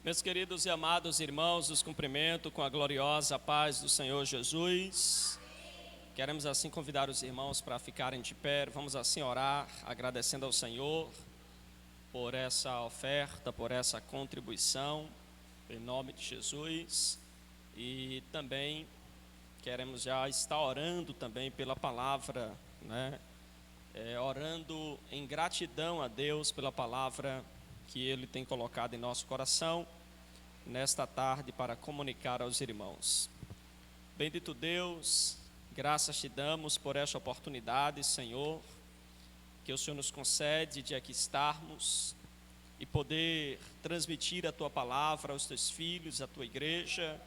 Meus queridos e amados irmãos, os cumprimento com a gloriosa paz do Senhor Jesus. Queremos assim convidar os irmãos para ficarem de pé. Vamos assim orar, agradecendo ao Senhor por essa oferta, por essa contribuição, em nome de Jesus. E também queremos já estar orando também pela palavra, orando em gratidão a Deus pela palavra que Ele tem colocado em nosso coração nesta tarde para comunicar aos irmãos. Bendito Deus, graças te damos por esta oportunidade, Senhor, que o Senhor nos concede de aqui estarmos e poder transmitir a Tua palavra aos Teus filhos, à Tua igreja.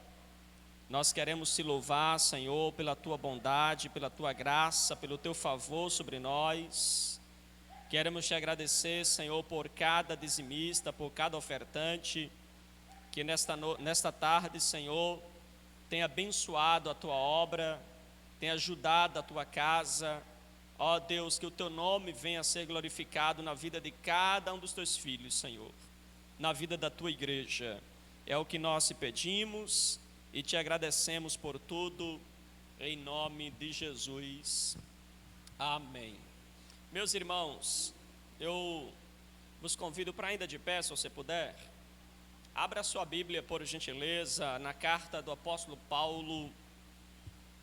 Nós queremos te louvar, Senhor, pela Tua bondade, pela Tua graça, pelo Teu favor sobre nós. Queremos te agradecer, Senhor, por cada dizimista, por cada ofertante, que nesta tarde, Senhor, tem abençoado a Tua obra, tem ajudado a Tua casa. Ó Deus, que o Teu nome venha a ser glorificado na vida de cada um dos Teus filhos, Senhor, na vida da Tua igreja. É o que nós te pedimos e te agradecemos por tudo, em nome de Jesus. Amém. Meus irmãos, eu vos convido para ainda de pé, se você puder. Abra a sua Bíblia, por gentileza, na carta do apóstolo Paulo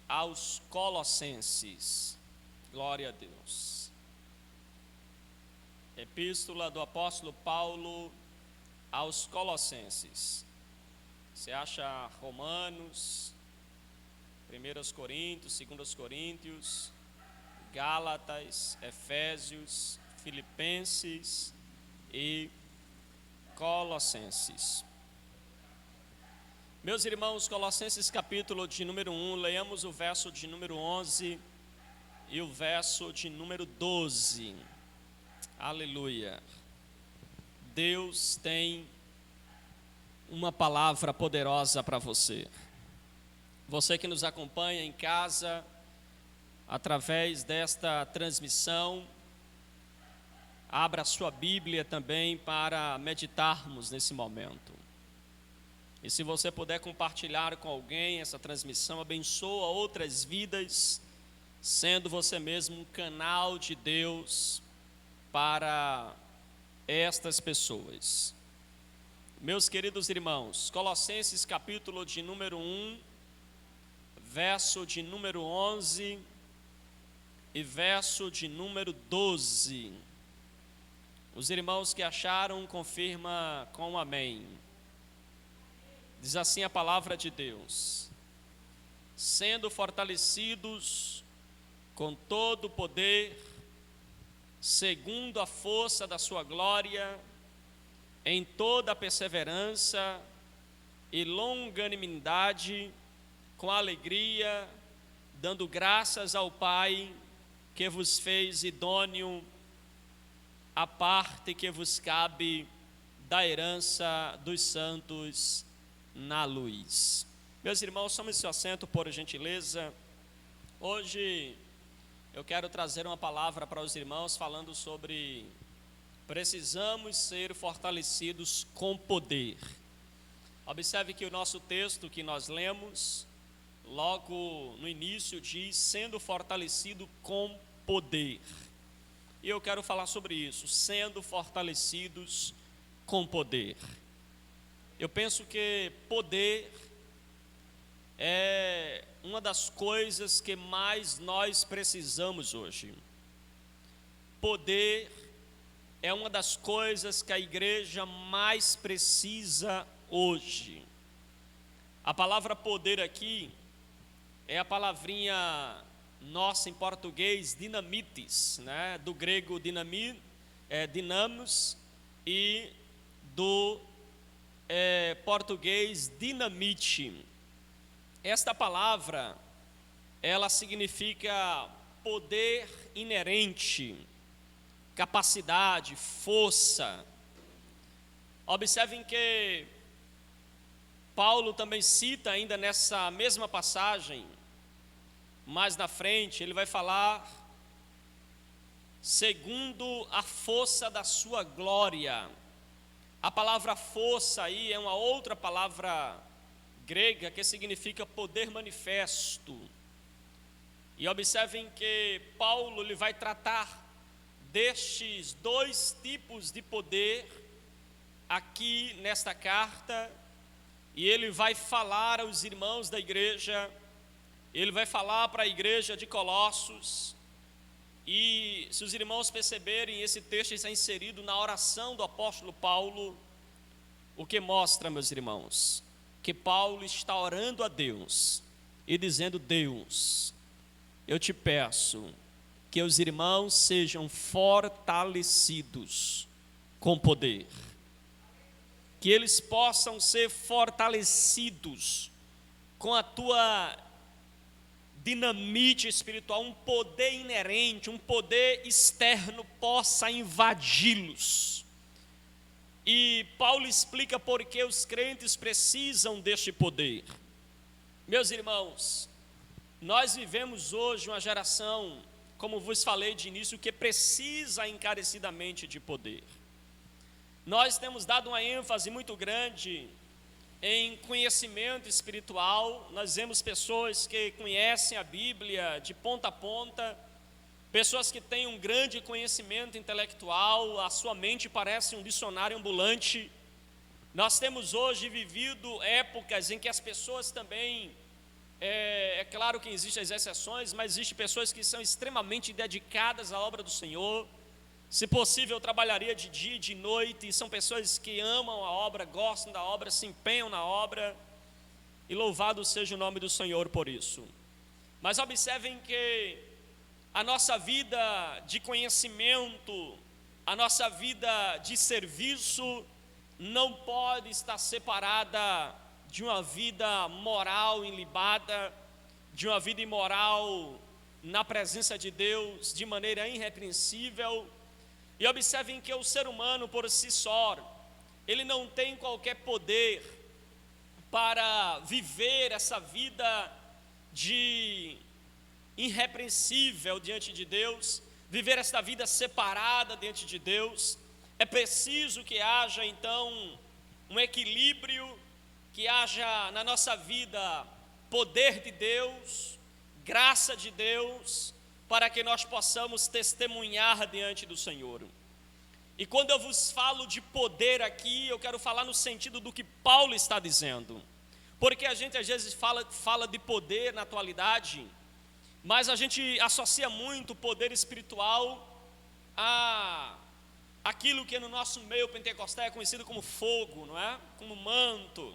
aos Colossenses. Glória a Deus. Epístola do apóstolo Paulo aos Colossenses. Você acha Romanos, 1 Coríntios, 2 Coríntios, Gálatas, Efésios, Filipenses e Colossenses. Meus irmãos, Colossenses capítulo de número 1, leamos o verso de número 11 e o verso de número 12. Aleluia. Deus tem uma palavra poderosa para você. Você que nos acompanha em casa, através desta transmissão, abra a sua Bíblia também para meditarmos nesse momento. E se você puder compartilhar com alguém essa transmissão, abençoa outras vidas, sendo você mesmo um canal de Deus para estas pessoas. Meus queridos irmãos, Colossenses capítulo de número 1, verso de número 11 e verso de número 12. Os irmãos que acharam, confirma com um amém. Diz assim a palavra de Deus: sendo fortalecidos com todo o poder, segundo a força da sua glória, em toda a perseverança e longanimidade, com alegria, dando graças ao Pai, que vos fez idôneo a parte que vos cabe da herança dos santos na luz. Meus irmãos, tome seu assento, por gentileza. Hoje eu quero trazer uma palavra para os irmãos falando sobre precisamos ser fortalecidos com poder. Observe que o nosso texto que nós lemos, logo no início, diz sendo fortalecido com poder. E eu quero falar sobre isso, sendo fortalecidos com poder. Eu penso que poder é uma das coisas que mais nós precisamos hoje. Poder é uma das coisas que a igreja mais precisa hoje. A palavra poder aqui é a palavrinha nossa em português, dinamites, do grego dinamos, e do português dinamite. Esta palavra, ela significa poder inerente, capacidade, força. Observem que Paulo também cita ainda nessa mesma passagem, mais na frente, ele vai falar segundo a força da sua glória. A palavra força aí é uma outra palavra grega que significa poder manifesto. E observem que Paulo ele vai tratar destes dois tipos de poder aqui nesta carta, e ele vai falar aos irmãos da igreja, ele vai falar para a igreja de Colossos. E se os irmãos perceberem, esse texto está inserido na oração do apóstolo Paulo, o que mostra, meus irmãos, que Paulo está orando a Deus e dizendo: Deus, eu te peço que os irmãos sejam fortalecidos com poder, que eles possam ser fortalecidos com a tua dinamite espiritual, um poder inerente, um poder externo possa invadi-los. E Paulo explica por que os crentes precisam deste poder. Meus irmãos, nós vivemos hoje uma geração, como vos falei de início, que precisa encarecidamente de poder. Nós temos dado uma ênfase muito grande em conhecimento espiritual. Nós vemos pessoas que conhecem a Bíblia de ponta a ponta, pessoas que têm um grande conhecimento intelectual, a sua mente parece um dicionário ambulante. Nós temos hoje vivido épocas em que as pessoas também, é claro que existem as exceções, mas existem pessoas que são extremamente dedicadas à obra do Senhor. Se possível, eu trabalharia de dia e de noite, e são pessoas que amam a obra, gostam da obra, se empenham na obra, e louvado seja o nome do Senhor por isso. Mas observem que a nossa vida de conhecimento, a nossa vida de serviço, não pode estar separada de uma vida moral ilibada, de uma vida imoral na presença de Deus, de maneira irrepreensível. E observem que o ser humano por si só, ele não tem qualquer poder para viver essa vida de irrepreensível diante de Deus, viver esta vida separada diante de Deus. É preciso que haja então um equilíbrio, que haja na nossa vida poder de Deus, graça de Deus, para que nós possamos testemunhar diante do Senhor. E quando eu vos falo de poder aqui, eu quero falar no sentido do que Paulo está dizendo, porque a gente às vezes fala de poder na atualidade, mas a gente associa muito o poder espiritual a aquilo que no nosso meio pentecostal é conhecido como fogo, não é? Como manto.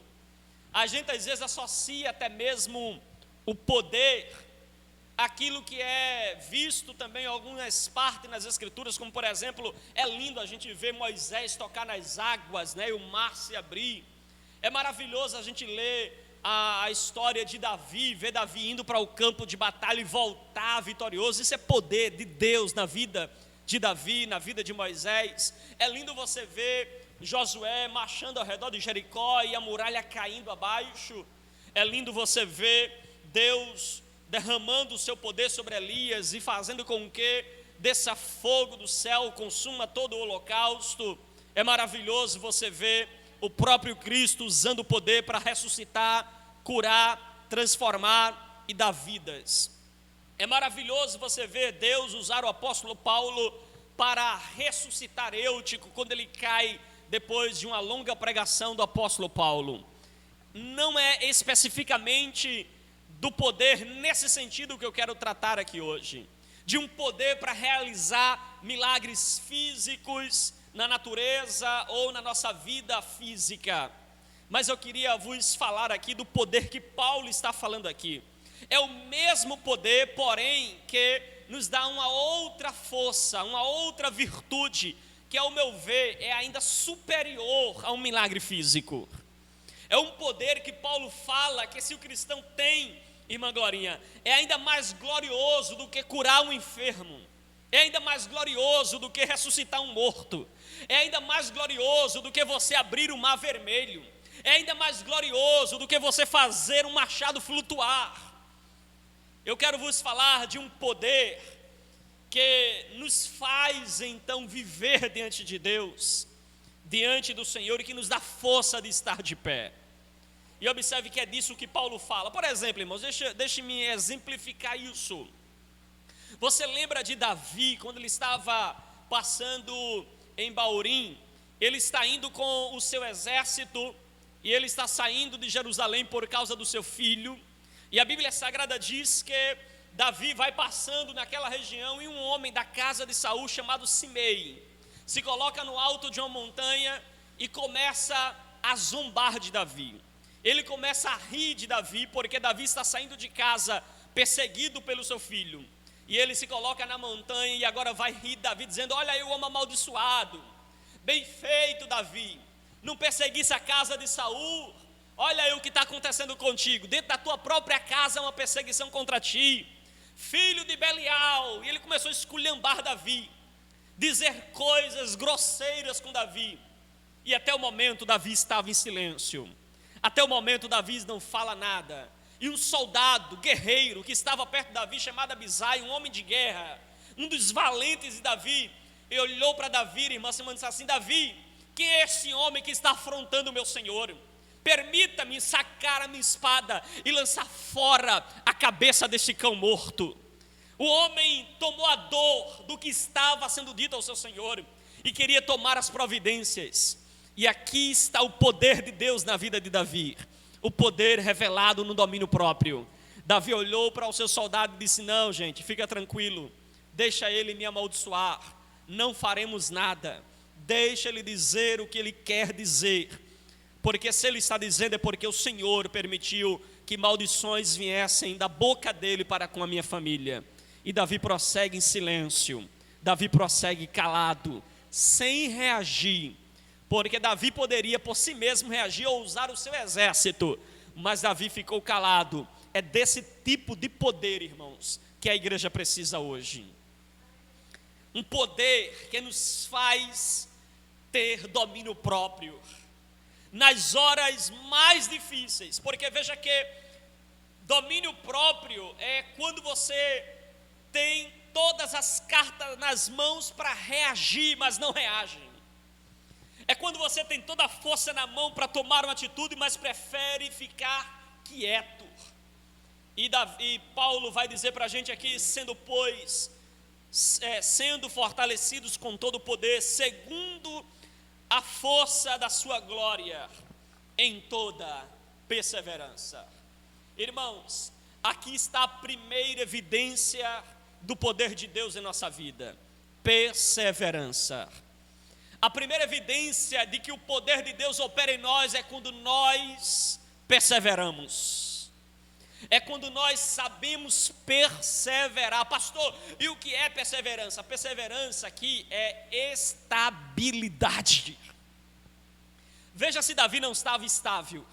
A gente às vezes associa até mesmo o poder aquilo que é visto também em algumas partes nas escrituras, como por exemplo, é lindo a gente ver Moisés tocar nas águas, né, e o mar se abrir. É maravilhoso a gente ler a história de Davi, ver Davi indo para o campo de batalha e voltar vitorioso. Isso é poder de Deus na vida de Davi, na vida de Moisés. É lindo você ver Josué marchando ao redor de Jericó e a muralha caindo abaixo. É lindo você ver Deus derramando o seu poder sobre Elias e fazendo com que desça fogo do céu, consuma todo o holocausto. É maravilhoso você ver o próprio Cristo usando o poder para ressuscitar, curar, transformar e dar vidas. É maravilhoso você ver Deus usar o apóstolo Paulo para ressuscitar Eutico quando ele cai depois de uma longa pregação do apóstolo Paulo. Não é especificamente do poder nesse sentido que eu quero tratar aqui hoje, de um poder para realizar milagres físicos na natureza ou na nossa vida física, mas eu queria vos falar aqui do poder que Paulo está falando aqui. É o mesmo poder, porém, que nos dá uma outra força, uma outra virtude, que ao meu ver é ainda superior a um milagre físico. É um poder que Paulo fala que se o cristão tem, irmã Glorinha, é ainda mais glorioso do que curar um enfermo, é ainda mais glorioso do que ressuscitar um morto, é ainda mais glorioso do que você abrir o mar vermelho, é ainda mais glorioso do que você fazer um machado flutuar. Eu quero vos falar de um poder que nos faz então viver diante de Deus, diante do Senhor e que nos dá força de estar de pé. E observe que é disso que Paulo fala. Por exemplo, irmãos, deixe-me exemplificar isso. Você lembra de Davi, quando ele estava passando em Baurim? Ele está indo com o seu exército e ele está saindo de Jerusalém por causa do seu filho. E a Bíblia Sagrada diz que Davi vai passando naquela região e um homem da casa de Saul chamado Simei se coloca no alto de uma montanha e começa a zombar de Davi. Ele começa a rir de Davi, porque Davi está saindo de casa perseguido pelo seu filho. E ele se coloca na montanha e agora vai rir de Davi, dizendo: olha aí o homem amaldiçoado, bem feito Davi, não perseguisse a casa de Saul, olha aí o que está acontecendo contigo, dentro da tua própria casa é uma perseguição contra ti, filho de Belial. E ele começou a esculhambar Davi, dizer coisas grosseiras com Davi, e até o momento Davi estava em silêncio, até o momento Davi não fala nada. E um soldado, guerreiro, que estava perto de Davi, chamado Abisai, um homem de guerra, um dos valentes de Davi, ele olhou para Davi, irmã, e disse assim: Davi, quem é esse homem que está afrontando o meu senhor? Permita-me sacar a minha espada e lançar fora a cabeça desse cão morto. O homem tomou a dor do que estava sendo dito ao seu senhor e queria tomar as providências. E aqui está o poder de Deus na vida de Davi, o poder revelado no domínio próprio. Davi olhou para o seu soldado e disse: não, gente, fica tranquilo, deixa ele me amaldiçoar, não faremos nada, deixa ele dizer o que ele quer dizer, porque se ele está dizendo é porque o Senhor permitiu que maldições viessem da boca dele para com a minha família. E Davi prossegue em silêncio, Davi prossegue calado, sem reagir, porque Davi poderia por si mesmo reagir ou usar o seu exército, mas Davi ficou calado. É desse tipo de poder, irmãos, que a igreja precisa hoje. Um poder que nos faz ter domínio próprio nas horas mais difíceis, porque veja que domínio próprio é quando você tem todas as cartas nas mãos para reagir, mas não reage. É quando você tem toda a força na mão para tomar uma atitude, mas prefere ficar quieto. E Paulo vai dizer para a gente aqui: sendo fortalecidos com todo o poder, segundo a força da sua glória, em toda perseverança. Irmãos, aqui está a primeira evidência do poder de Deus em nossa vida: perseverança. A primeira evidência de que o poder de Deus opera em nós é quando nós perseveramos, é quando nós sabemos perseverar. Pastor, e o que é perseverança? A perseverança aqui é estabilidade. Veja se Davi não estava estável,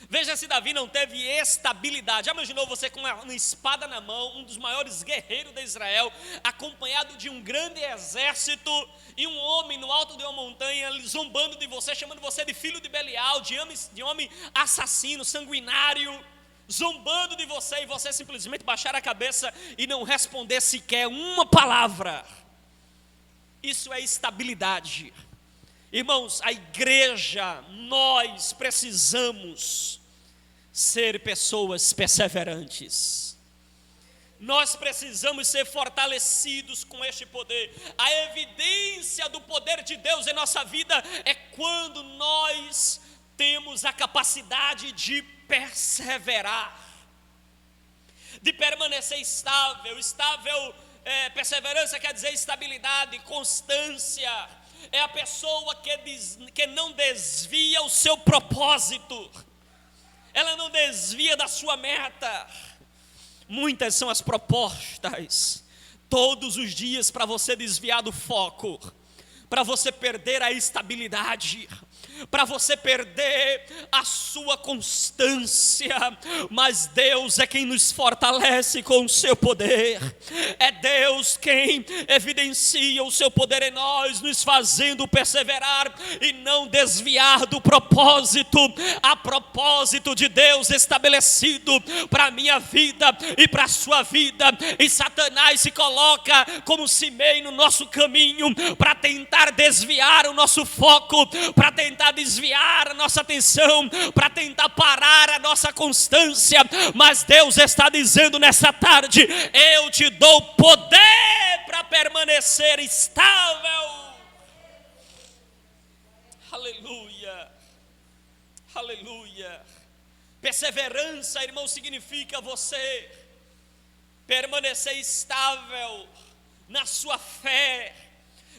veja se Davi não teve estabilidade. Já imaginou você com uma espada na mão, um dos maiores guerreiros de Israel, acompanhado de um grande exército, e um homem no alto de uma montanha zombando de você, chamando você de filho de Belial, de homem assassino, sanguinário, zombando de você, e você simplesmente baixar a cabeça e não responder sequer uma palavra? Isso é estabilidade. Irmãos, a igreja, nós precisamos ser pessoas perseverantes. Nós precisamos ser fortalecidos com este poder. A evidência do poder de Deus em nossa vida é quando nós temos a capacidade de perseverar, de permanecer estável. Perseverança quer dizer estabilidade, constância. É a pessoa que não desvia o seu propósito, ela não desvia da sua meta. Muitas são as propostas todos os dias para você desviar do foco, para você perder a estabilidade, para você perder a sua constância, mas Deus é quem nos fortalece com o seu poder. É Deus quem evidencia o seu poder em nós, nos fazendo perseverar e não desviar do propósito, a propósito de Deus estabelecido para a minha vida e para a sua vida. E Satanás se coloca como semeio no nosso caminho para tentar desviar o nosso foco, para tentar desviar a nossa atenção, para tentar parar a nossa constância. Mas Deus está dizendo nessa tarde: eu te dou poder para permanecer estável. Aleluia, aleluia. Perseverança, irmão, significa você permanecer estável na sua fé,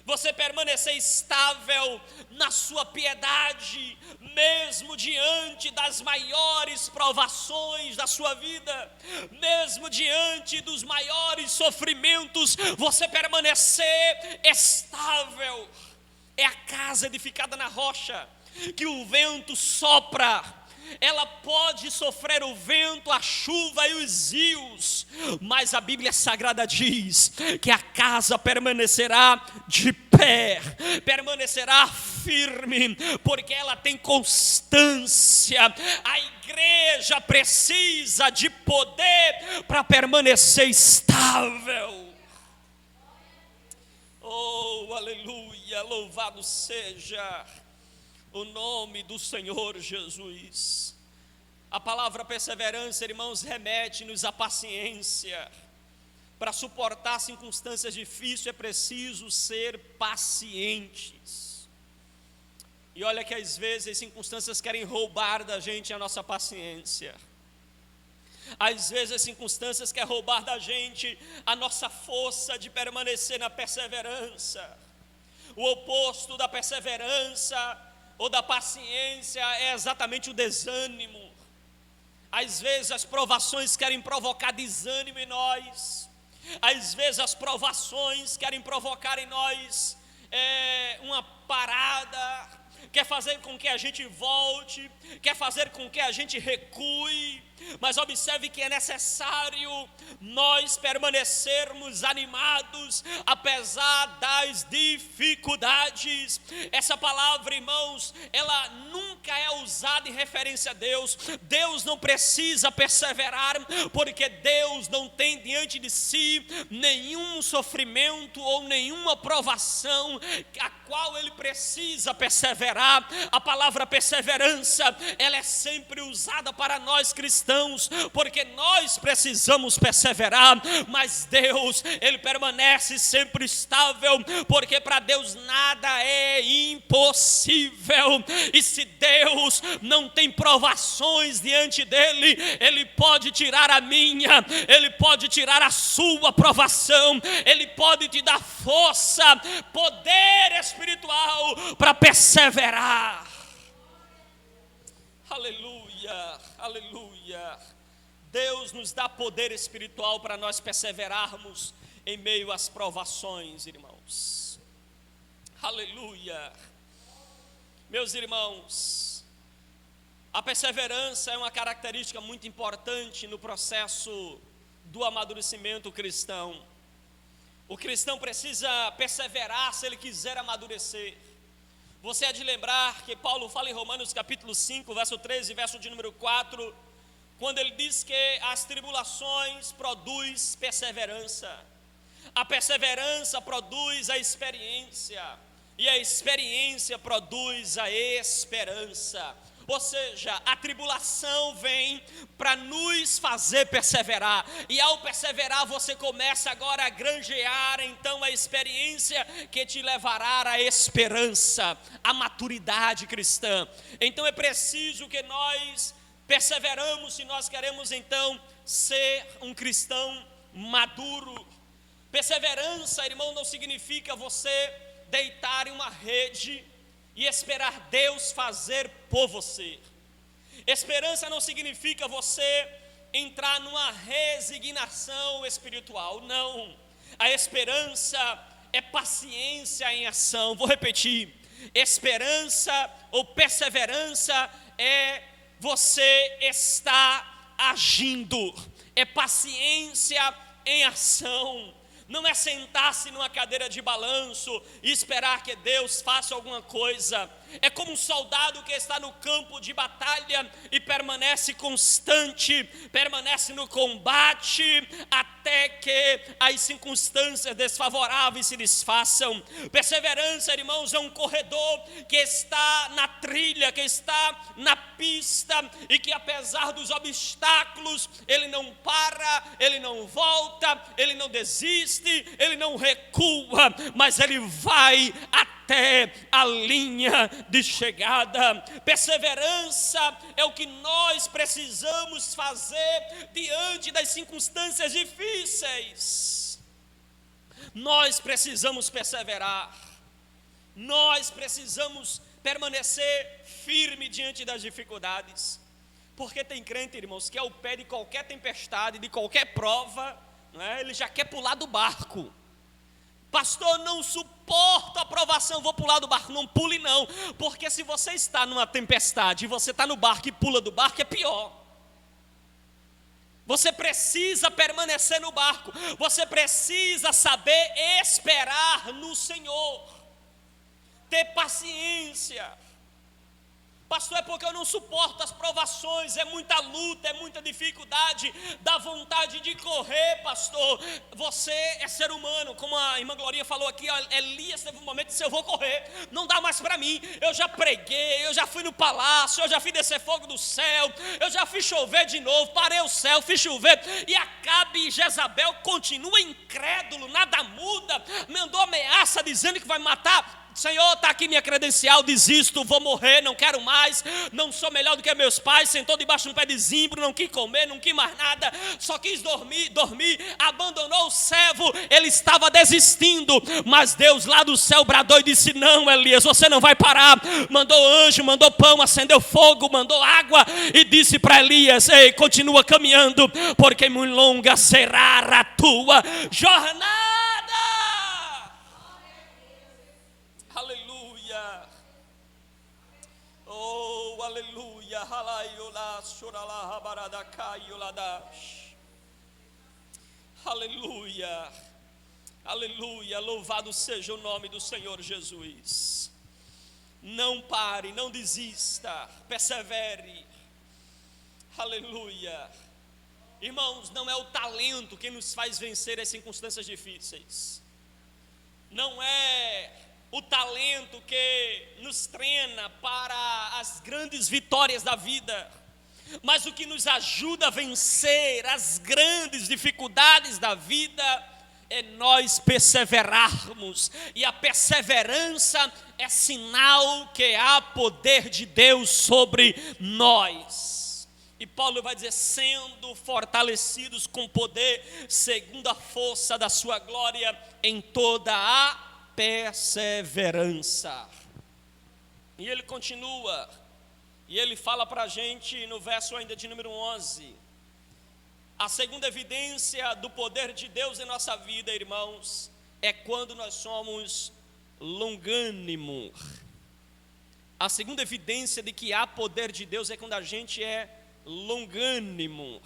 você permanecer estável na sua piedade, mesmo diante das maiores provações da sua vida, mesmo diante dos maiores sofrimentos, você permanecer estável. É a casa edificada na rocha, que o vento sopra. Ela pode sofrer o vento, a chuva e os rios, mas a Bíblia Sagrada diz que a casa permanecerá de pé, permanecerá firme, porque ela tem constância. A igreja precisa de poder para permanecer estável. Oh, aleluia, louvado seja o nome do Senhor Jesus. A palavra perseverança, irmãos, remete-nos à paciência. Para suportar circunstâncias difíceis é preciso ser pacientes. E olha que às vezes as circunstâncias querem roubar da gente a nossa paciência. Às vezes as circunstâncias querem roubar da gente a nossa força de permanecer na perseverança. O oposto da perseverança ou da paciência é exatamente o desânimo. Às vezes as provações querem provocar desânimo em nós. Às vezes as provações querem provocar em nós uma parada, quer fazer com que a gente volte, quer fazer com que a gente recue. Mas observe que é necessário nós permanecermos animados, apesar das dificuldades. Essa palavra, irmãos, ela nunca é usada em referência a Deus. Deus não precisa perseverar, porque Deus não tem diante de si nenhum sofrimento ou nenhuma provação a qual Ele precisa perseverar. A palavra perseverança, ela é sempre usada para nós cristãos, porque nós precisamos perseverar, mas Deus, Ele permanece sempre estável, porque para Deus nada é impossível. E se Deus não tem provações diante dEle, Ele pode tirar a minha, Ele pode tirar a sua provação, Ele pode te dar força, poder espiritual para perseverar. Aleluia, aleluia. Deus nos dá poder espiritual para nós perseverarmos em meio às provações, irmãos. Aleluia. Meus irmãos, a perseverança é uma característica muito importante no processo do amadurecimento cristão. O cristão precisa perseverar se ele quiser amadurecer. Você é de lembrar que Paulo fala em Romanos capítulo 5, verso 13, verso de número 4, quando ele diz que as tribulações produzem perseverança. A perseverança produz a experiência, e a experiência produz a esperança. Ou seja, a tribulação vem para nos fazer perseverar. E ao perseverar, você começa agora a granjear então a experiência que te levará à esperança, à maturidade cristã. Então é preciso que nós perseveramos se nós queremos então ser um cristão maduro. Perseverança, irmão, não significa você deitar em uma rede e esperar Deus fazer por você. Esperança não significa você entrar numa resignação espiritual, não. A esperança é paciência em ação. Vou repetir. Esperança ou perseverança é você estar agindo, é paciência em ação. Não é sentar-se numa cadeira de balanço e esperar que Deus faça alguma coisa. É como um soldado que está no campo de batalha e permanece constante, permanece no combate, até que as circunstâncias desfavoráveis se desfaçam. Perseverança, irmãos, é um corredor que está na trilha, que está na pista, e que apesar dos obstáculos, ele não para, ele não volta, ele não desiste, ele não recua, mas ele vai até a linha de chegada. Perseverança é o que nós precisamos fazer diante das circunstâncias difíceis. Nós precisamos perseverar, nós precisamos permanecer firme diante das dificuldades, porque tem crente, irmãos, que ao pé de qualquer tempestade, de qualquer prova, não é? Ele já quer pular do barco. Pastor, não suporto a provação, vou pular do barco. Não pule não, porque se você está numa tempestade e você está no barco e pula do barco, é pior. Você precisa permanecer no barco, você precisa saber esperar no Senhor, ter paciência. Pastor, é porque eu não suporto as provações, é muita luta, é muita dificuldade, dá vontade de correr, pastor. Você é ser humano, como a irmã Glorinha falou aqui, Elias teve um momento que disse, eu vou correr, não dá mais para mim, eu já preguei, eu já fui no palácio, eu já fiz descer fogo do céu, eu já fiz chover de novo, parei o céu, fiz chover, e Acabe e Jezabel continua incrédulo, nada muda, mandou ameaça dizendo que vai matar. Senhor, está aqui minha credencial, desisto, vou morrer, não quero mais, não sou melhor do que meus pais, sentou debaixo de um pé de zimbro, não quis comer, não quis mais nada, só quis dormir, abandonou o servo, ele estava desistindo, mas Deus lá do céu bradou e disse, não, Elias, você não vai parar, mandou anjo, mandou pão, acendeu fogo, mandou água, e disse para Elias, ei, continua caminhando, porque muito longa será a tua jornada. Aleluia. Oh, aleluia. Aleluia. Aleluia. Louvado seja o nome do Senhor Jesus. Não pare, não desista, persevere. Aleluia. Irmãos, não é o talento que nos faz vencer as circunstâncias difíceis. Não é o talento que nos treina para as grandes vitórias da vida, mas o que nos ajuda a vencer as grandes dificuldades da vida é nós perseverarmos, e a perseverança é sinal que há poder de Deus sobre nós. E Paulo vai dizer, sendo fortalecidos com poder, segundo a força da sua glória, em toda a perseverança. E ele continua, e ele fala para a gente no verso ainda de número 11, a segunda evidência do poder de Deus em nossa vida, irmãos, é quando nós somos longânimos. A segunda evidência de que há poder de Deus é quando a gente é longânimo.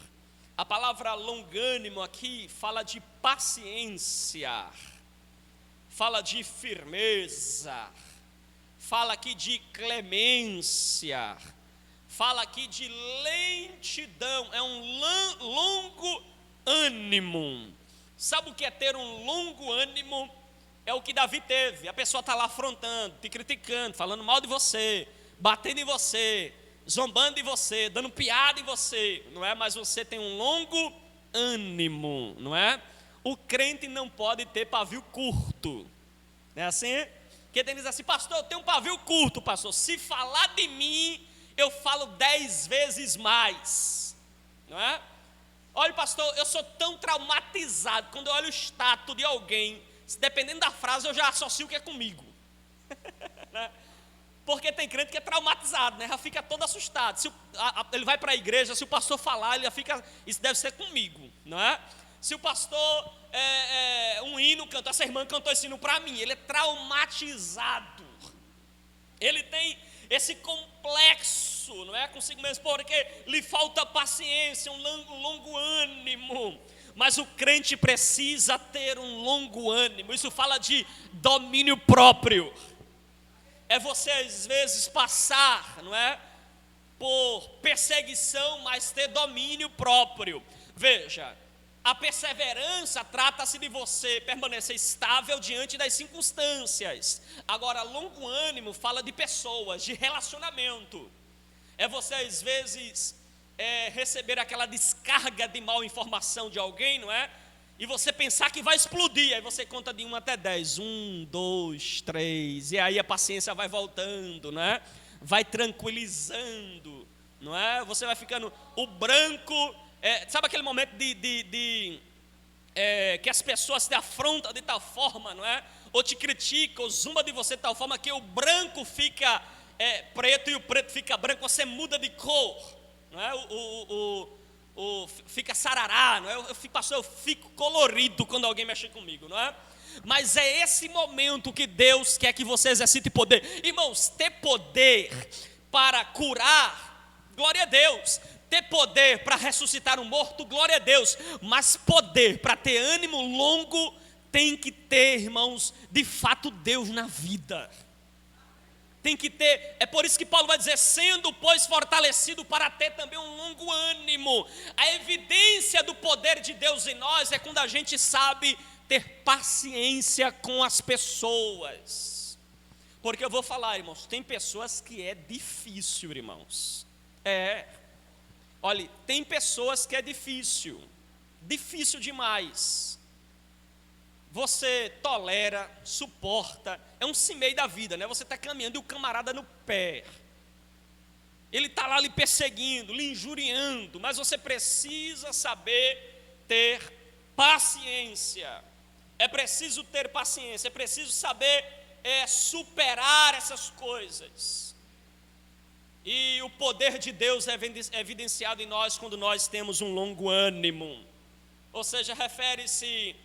A palavra longânimo aqui fala de paciência, fala de firmeza, fala aqui de clemência, fala aqui de lentidão, é um longo ânimo. Sabe o que é ter um longo ânimo? É o que Davi teve. A pessoa está lá afrontando, te criticando, falando mal de você, batendo em você, zombando de você, dando piada em você, não é? Mas você tem um longo ânimo, não é? O crente não pode ter pavio curto, não é assim? Porque tem diz assim, pastor, eu tenho um pavio curto, pastor, se falar de mim, eu falo 10 vezes mais, não é? Olha, pastor, eu sou tão traumatizado, quando eu olho o status de alguém, dependendo da frase, eu já associo que é comigo, né? Porque tem crente que é traumatizado, né? Já fica todo assustado. Ele vai para a igreja, se o pastor falar, ele já fica, isso deve ser comigo, não é? Se o pastor, um hino cantou, essa irmã cantou esse hino para mim, ele é traumatizado. ele tem esse complexo, não é, consigo mesmo, porque lhe falta paciência, um longo ânimo. Mas o crente precisa ter um longo ânimo. Isso fala de domínio próprio. É você às vezes passar, não é, por perseguição, mas ter domínio próprio. Veja, a perseverança trata-se de você permanecer estável diante das circunstâncias. Agora, longo ânimo fala de pessoas, de relacionamento. É você às vezes receber aquela descarga de mal informação de alguém, não é? E você pensar que vai explodir, aí você conta de 1 até 10, 1, 2, 3, e aí a paciência vai voltando, não é? Vai tranquilizando, não é? Você vai ficando, o branco, sabe aquele momento que as pessoas te afrontam de tal forma, não é? Ou te criticam, ou zumba de você de tal forma que o branco fica preto e o preto fica branco, você muda de cor, não é? Fica sarará, não é? Eu fico colorido quando alguém mexe comigo, não é? Mas é esse momento que Deus quer que você exercite poder. Irmãos, ter poder para curar, glória a Deus. Ter poder para ressuscitar um morto, glória a Deus. Mas poder para ter ânimo longo, tem que ter, irmãos, de fato Deus na vida. Tem que ter, é por isso que Paulo vai dizer, sendo, pois, fortalecido para ter também um longo ânimo. A evidência do poder de Deus em nós é quando a gente sabe ter paciência com as pessoas. Porque eu vou falar, irmãos, tem pessoas que é difícil, irmãos. Olha, tem pessoas que é difícil demais. Você tolera, suporta, é um cimeio da vida, né? Você está caminhando e o camarada no pé, ele está lá lhe perseguindo, lhe injuriando, mas você precisa saber ter paciência. É preciso ter paciência, é preciso saber superar essas coisas. E o poder de Deus é evidenciado em nós quando nós temos um longo ânimo. Ou seja, refere-se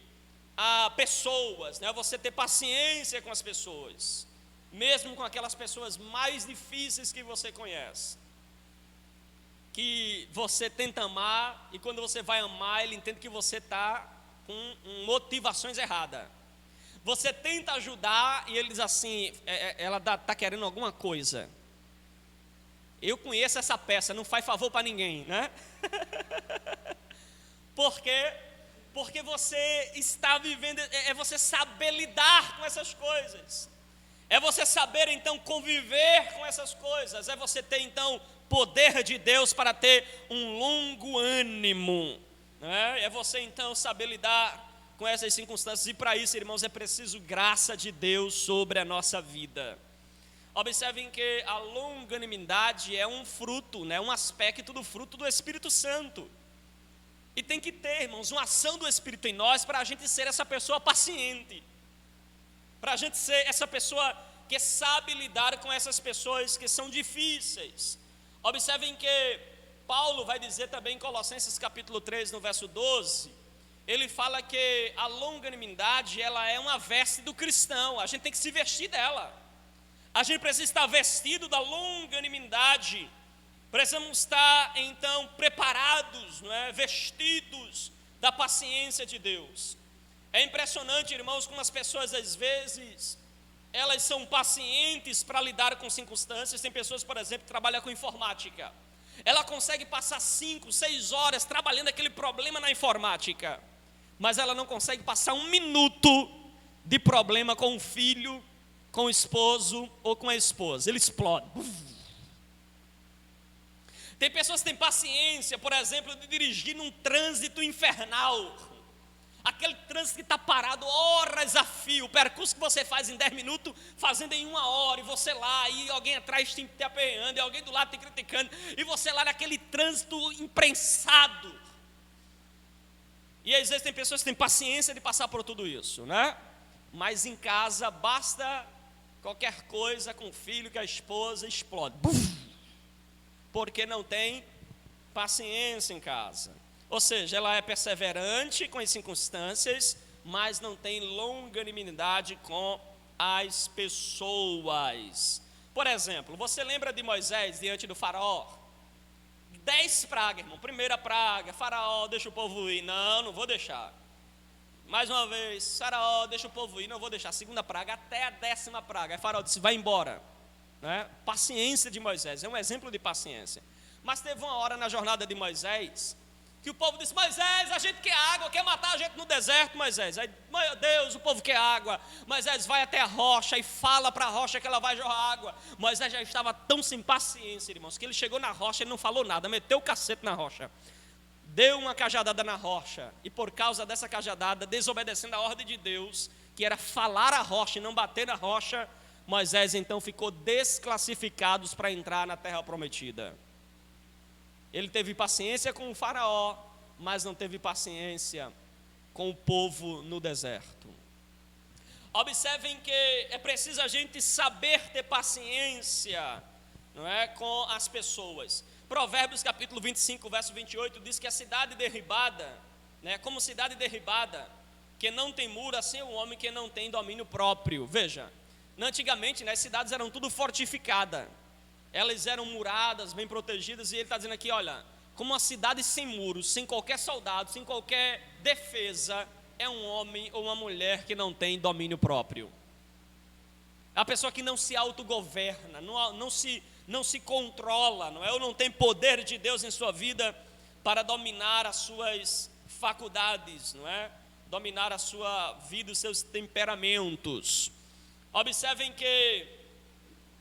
a pessoas, né? Você ter paciência com as pessoas, mesmo com aquelas pessoas mais difíceis que você conhece, que você tenta amar, e quando você vai amar, ele entende que você está com motivações erradas. Você tenta ajudar e ele diz assim, ela está querendo alguma coisa. Eu conheço essa peça, não faz favor para ninguém, né? Porque você está vivendo, é você saber lidar com essas coisas, é você saber então conviver com essas coisas, é você ter então poder de Deus para ter um longo ânimo, né? É você então saber lidar com essas circunstâncias, e para isso, irmãos, é preciso graça de Deus sobre a nossa vida. Observem que a longanimidade é um fruto, né? Um aspecto do fruto do Espírito Santo. E tem que ter, irmãos, uma ação do Espírito em nós para a gente ser essa pessoa paciente, para a gente ser essa pessoa que sabe lidar com essas pessoas que são difíceis. Observem que Paulo vai dizer também em Colossenses capítulo 3, no verso 12, ele fala que a longanimidade, ela é uma veste do cristão, a gente tem que se vestir dela, a gente precisa estar vestido da longanimidade. Precisamos estar, então, preparados, não é? Vestidos da paciência de Deus. É impressionante, irmãos, como as pessoas, às vezes, elas são pacientes para lidar com circunstâncias. Tem pessoas, por exemplo, que trabalham com informática. Ela consegue passar 5, 6 horas trabalhando aquele problema na informática, mas ela não consegue passar 1 minuto de problema com o filho, com o esposo ou com a esposa. Ele explode. Tem pessoas que têm paciência, por exemplo, de dirigir num trânsito infernal. Aquele trânsito que está parado horas a fio. O percurso que você faz em 10 minutos, fazendo em 1 hora. E você lá, e alguém atrás te aperreando, e alguém do lado te criticando. E você lá naquele trânsito imprensado. E às vezes tem pessoas que têm paciência de passar por tudo isso, né? Mas em casa basta qualquer coisa com o filho, que a esposa explode. Porque não tem paciência em casa. Ou seja, ela é perseverante com as circunstâncias, mas não tem longanimidade com as pessoas. Por exemplo, você lembra de Moisés diante do faraó? 10 pragas, irmão. Primeira praga, faraó, deixa o povo ir. Não, não vou deixar. Mais uma vez, faraó, deixa o povo ir, não vou deixar. Segunda praga, até a 10ª praga. Aí faraó disse, vai embora. Né? Paciência de Moisés, é um exemplo de paciência. Mas teve uma hora na jornada de Moisés que o povo disse, Moisés, a gente quer água, quer matar a gente no deserto, Moisés. Aí, meu Deus, o povo quer água. Moisés vai até a rocha e fala para a rocha que ela vai jorrar água. Moisés já estava tão sem paciência, irmãos, que ele chegou na rocha e não falou nada, meteu o cacete na rocha. Deu uma cajadada na rocha, e por causa dessa cajadada, desobedecendo a ordem de Deus, que era falar a rocha e não bater na rocha, Moisés então ficou desclassificado para entrar na terra prometida. Ele teve paciência com o faraó, mas não teve paciência com o povo no deserto. Observem que é preciso a gente saber ter paciência, não é, com as pessoas. Provérbios capítulo 25, verso 28, diz que a cidade derribada, né, como cidade derribada, que não tem muro, assim é o homem que não tem domínio próprio. Veja, antigamente, né, as cidades eram tudo fortificadas, elas eram muradas, bem protegidas, e ele está dizendo aqui, olha, como uma cidade sem muros, sem qualquer soldado, sem qualquer defesa, é um homem ou uma mulher que não tem domínio próprio. A pessoa que não se autogoverna, não se controla, não é? Ou não tem poder de Deus em sua vida para dominar as suas faculdades, não é? Dominar a sua vida, os seus temperamentos. Observem que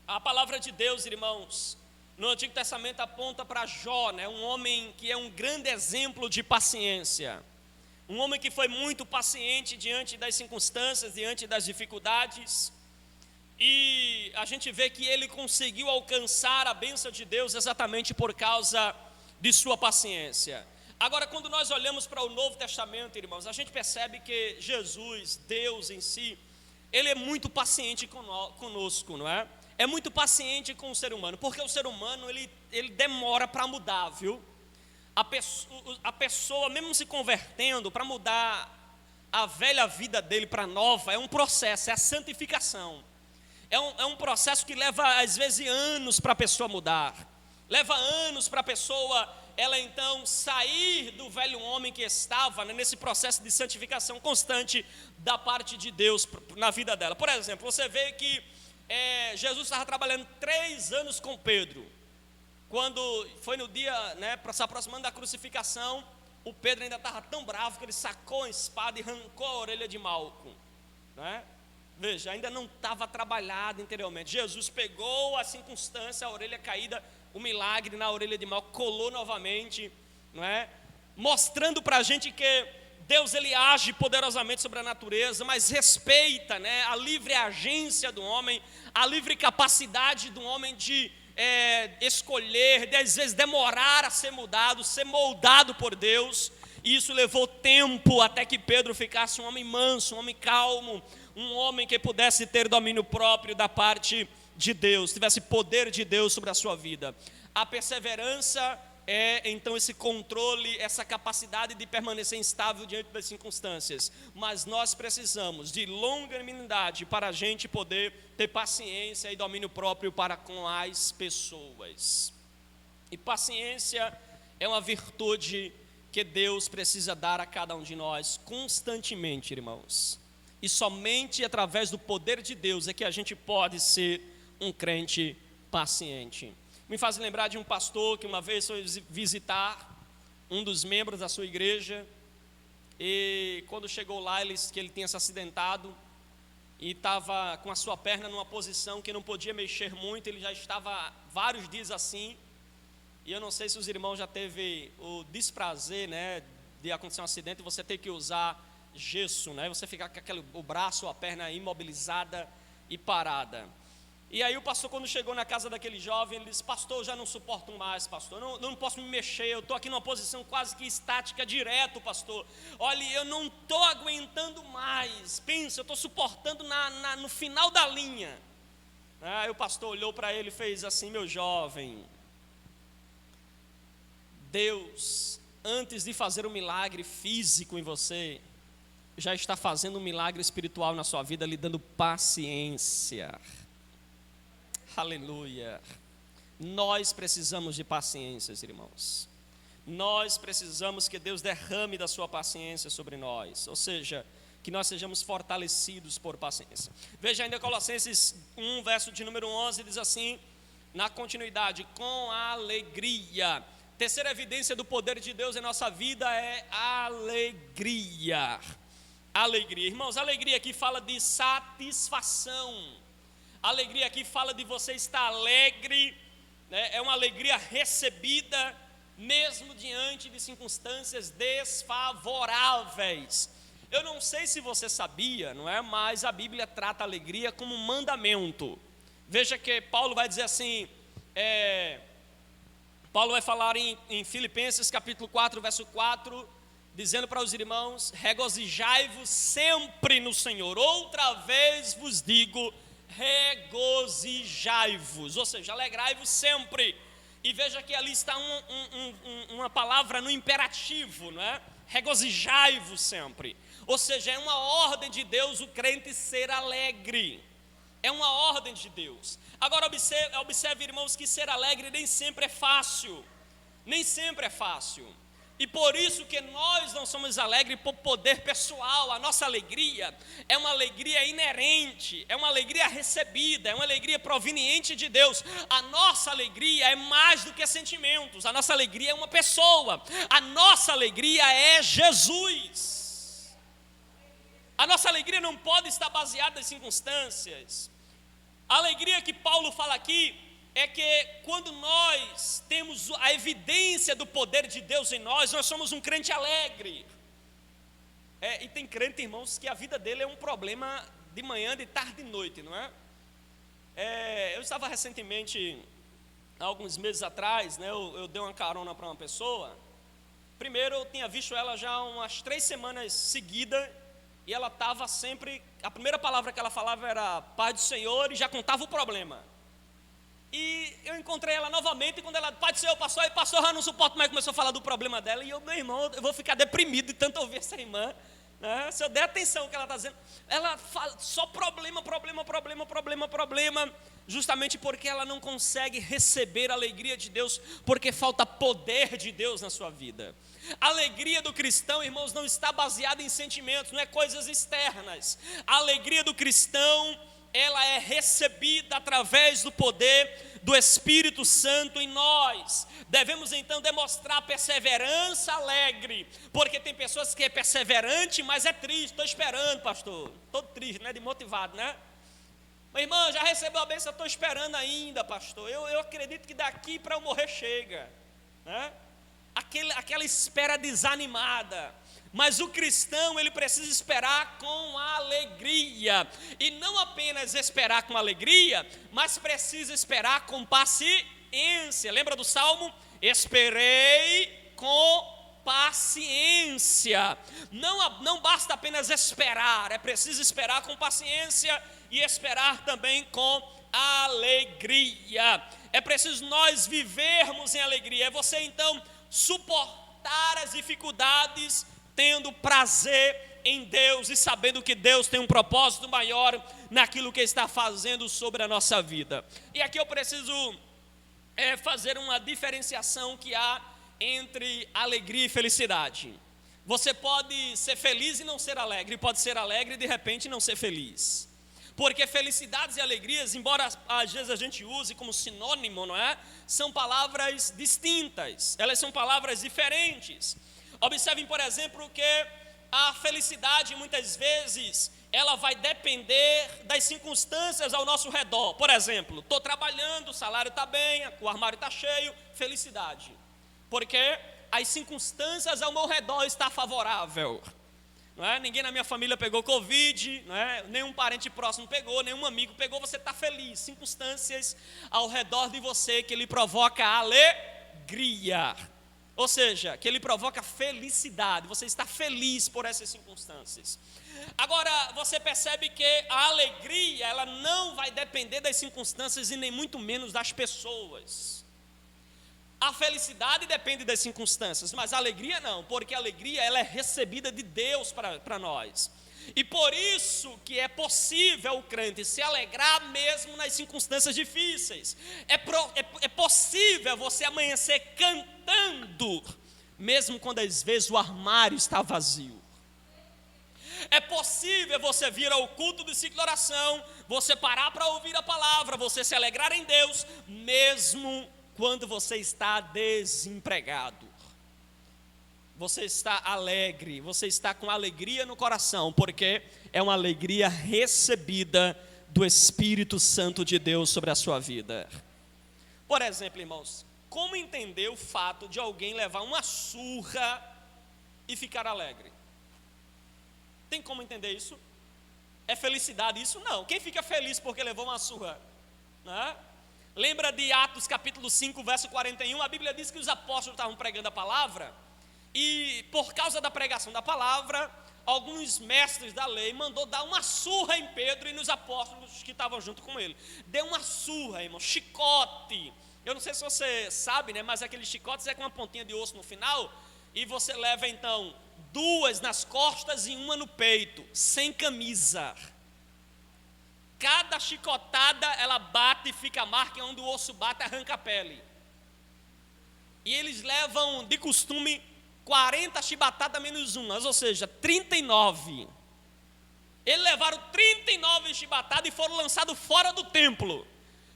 a palavra de Deus, irmãos, no Antigo Testamento aponta para Jó, né? Um homem que é um grande exemplo de paciência. Um homem que foi muito paciente diante das circunstâncias, diante das dificuldades. E a gente vê que ele conseguiu alcançar a bênção de Deus exatamente por causa de sua paciência. Agora, quando nós olhamos para o Novo Testamento, irmãos, a gente percebe que Jesus, Deus em si, Ele é muito paciente conosco, não é? É muito paciente com o ser humano, porque o ser humano, ele demora para mudar, viu? A pessoa, mesmo se convertendo, para mudar a velha vida dele para a nova, é um processo, é a santificação. É um processo que leva, às vezes, anos para a pessoa mudar. Leva anos para a pessoa, ela então sair do velho homem que estava, né, nesse processo de santificação constante da parte de Deus na vida dela. Por exemplo, você vê que Jesus estava trabalhando 3 anos com Pedro. Quando foi no dia, né, se aproximando da crucificação, o Pedro ainda estava tão bravo que ele sacou a espada e arrancou a orelha de Malco, né? Veja, ainda não estava trabalhado interiormente. Jesus pegou a circunstância, a orelha caída, o milagre na orelha de Malco, colou novamente, não é? Mostrando para a gente que Deus, ele age poderosamente sobre a natureza, mas respeita, né, a livre agência do homem, a livre capacidade do homem de escolher, de às vezes demorar a ser mudado, ser moldado por Deus. E isso levou tempo até que Pedro ficasse um homem manso, um homem calmo, um homem que pudesse ter domínio próprio da parte de Deus, tivesse poder de Deus sobre a sua vida. A perseverança é então esse controle, essa capacidade de permanecer instável diante das circunstâncias. Mas nós precisamos de longanimidade para a gente poder ter paciência e domínio próprio para com as pessoas. E paciência é uma virtude que Deus precisa dar a cada um de nós constantemente, irmãos. E somente através do poder de Deus é que a gente pode ser um crente paciente. Me faz lembrar de um pastor que uma vez foi visitar um dos membros da sua igreja, e quando chegou lá, ele disse que ele tinha se acidentado e estava com a sua perna numa posição que não podia mexer muito. Ele já estava vários dias assim, e eu não sei se os irmãos já teve o desprazer, né, de acontecer um acidente e você ter que usar gesso, né, você ficar com o braço ou a perna imobilizada e parada. E aí o pastor, quando chegou na casa daquele jovem, ele disse: pastor, eu já não suporto mais, pastor, não posso me mexer, eu estou aqui numa posição quase que estática, direto, pastor. Olha, eu não estou aguentando mais, pensa, eu estou suportando no final da linha. Aí o pastor olhou para ele e fez assim: meu jovem, Deus, antes de fazer um milagre físico em você, já está fazendo um milagre espiritual na sua vida, lhe dando paciência. Aleluia. Nós precisamos de paciências, irmãos. Nós precisamos que Deus derrame da sua paciência sobre nós, ou seja, que nós sejamos fortalecidos por paciência. Veja ainda Colossenses 1, verso de número 11, diz assim, na continuidade, com alegria. Terceira evidência do poder de Deus em nossa vida é alegria. Alegria, irmãos, alegria aqui fala de satisfação. Alegria aqui fala de você estar alegre, né? É uma alegria recebida mesmo diante de circunstâncias desfavoráveis. Eu não sei se você sabia, não é? Mas a Bíblia trata a alegria como um mandamento. Veja que Paulo vai dizer assim, Paulo vai falar em Filipenses capítulo 4, verso 4, dizendo para os irmãos, regozijai-vos sempre no Senhor. Outra vez vos digo, regozijai-vos, ou seja, alegrai-vos sempre. E veja que ali está uma palavra no imperativo, não é? Regozijai-vos sempre. Ou seja, é uma ordem de Deus o crente ser alegre. É uma ordem de Deus. Agora observe, irmãos, que ser alegre nem sempre é fácil. Nem sempre é fácil. E por isso que nós não somos alegres por poder pessoal. A nossa alegria é uma alegria inerente, é uma alegria recebida, é uma alegria proveniente de Deus. A nossa alegria é mais do que sentimentos, a nossa alegria é uma pessoa, a nossa alegria é Jesus. A nossa alegria não pode estar baseada em circunstâncias. A alegria que Paulo fala aqui é que quando nós temos a evidência do poder de Deus em nós somos um crente alegre. E tem crente, irmãos, que a vida dele é um problema de manhã, de tarde e de noite, não é? Eu estava recentemente, há alguns meses atrás, né, eu dei uma carona para uma pessoa. Primeiro eu tinha visto ela já umas 3 semanas seguidas, e ela estava sempre, a primeira palavra que ela falava era paz do Senhor, e já contava o problema. E eu encontrei ela novamente, e quando ela, pai do Senhor, passou, aí pastor, já não suporto mais, começou a falar do problema dela, e eu, meu irmão, eu vou ficar deprimido de tanto ouvir essa irmã, né? Se eu der atenção ao que ela está dizendo, ela fala só problema, justamente porque ela não consegue receber a alegria de Deus, porque falta poder de Deus na sua vida. A alegria do cristão, irmãos, não está baseada em sentimentos, não é coisas externas. A alegria do cristão, ela é recebida através do poder do Espírito Santo em nós. Devemos então demonstrar perseverança alegre, porque tem pessoas que é perseverante, mas é triste. Estou esperando, pastor, todo triste, né? Desmotivado, né? Mas irmã, já recebeu a bênção, estou esperando ainda, pastor. Eu acredito que daqui para eu morrer chega, né? Aquela espera desanimada. Mas o cristão, ele precisa esperar com alegria. E não apenas esperar com alegria, mas precisa esperar com paciência. Lembra do Salmo? Esperei com paciência. Não basta apenas esperar, é preciso esperar com paciência e esperar também com alegria. É preciso nós vivermos em alegria. É você então suportar as dificuldades tendo prazer em Deus e sabendo que Deus tem um propósito maior naquilo que está fazendo sobre a nossa vida. E aqui eu preciso fazer uma diferenciação que há entre alegria e felicidade. Você pode ser feliz e não ser alegre, pode ser alegre e de repente não ser feliz. Porque felicidades e alegrias, embora às vezes a gente use como sinônimo, não é? São palavras distintas, elas são palavras diferentes. Observem, por exemplo, que a felicidade muitas vezes ela vai depender das circunstâncias ao nosso redor. Por exemplo, estou trabalhando, o salário está bem, o armário está cheio, felicidade. Porque as circunstâncias ao meu redor estão favoráveis. Não é? Ninguém na minha família pegou Covid, não é? Nenhum parente próximo pegou, nenhum amigo pegou, você está feliz. Circunstâncias ao redor de você que lhe provoca alegria. Ou seja, que ele provoca felicidade, você está feliz por essas circunstâncias. Agora, você percebe que a alegria, ela não vai depender das circunstâncias e nem muito menos das pessoas. A felicidade depende das circunstâncias, mas a alegria não, porque a alegria ela é recebida de Deus para nós. E por isso que é possível o crente se alegrar mesmo nas circunstâncias difíceis. É possível você amanhecer cantando, mesmo quando às vezes o armário está vazio. É possível você vir ao culto de ciclo de oração, você parar para ouvir a palavra, você se alegrar em Deus, mesmo quando você está desempregado. Você está alegre, você está com alegria no coração, porque é uma alegria recebida do Espírito Santo de Deus sobre a sua vida. Por exemplo, irmãos, como entender o fato de alguém levar uma surra e ficar alegre? Tem como entender isso? É felicidade isso? Não. Quem fica feliz porque levou uma surra? Né? Lembra de Atos capítulo 5, verso 41? A Bíblia diz que os apóstolos estavam pregando a palavra, e por causa da pregação da palavra, alguns mestres da lei mandou dar uma surra em Pedro e nos apóstolos que estavam junto com ele. Deu uma surra, irmão, chicote. Eu não sei se você sabe, né, mas aqueles chicotes é com uma pontinha de osso no final, e você leva então 2 nas costas e 1 no peito, sem camisa. Cada chicotada ela bate e fica a marca, onde o osso bate arranca a pele. E eles levam de costume 40 chibatadas menos 1, ou seja, 39. Eles levaram 39 chibatadas e foram lançados fora do templo.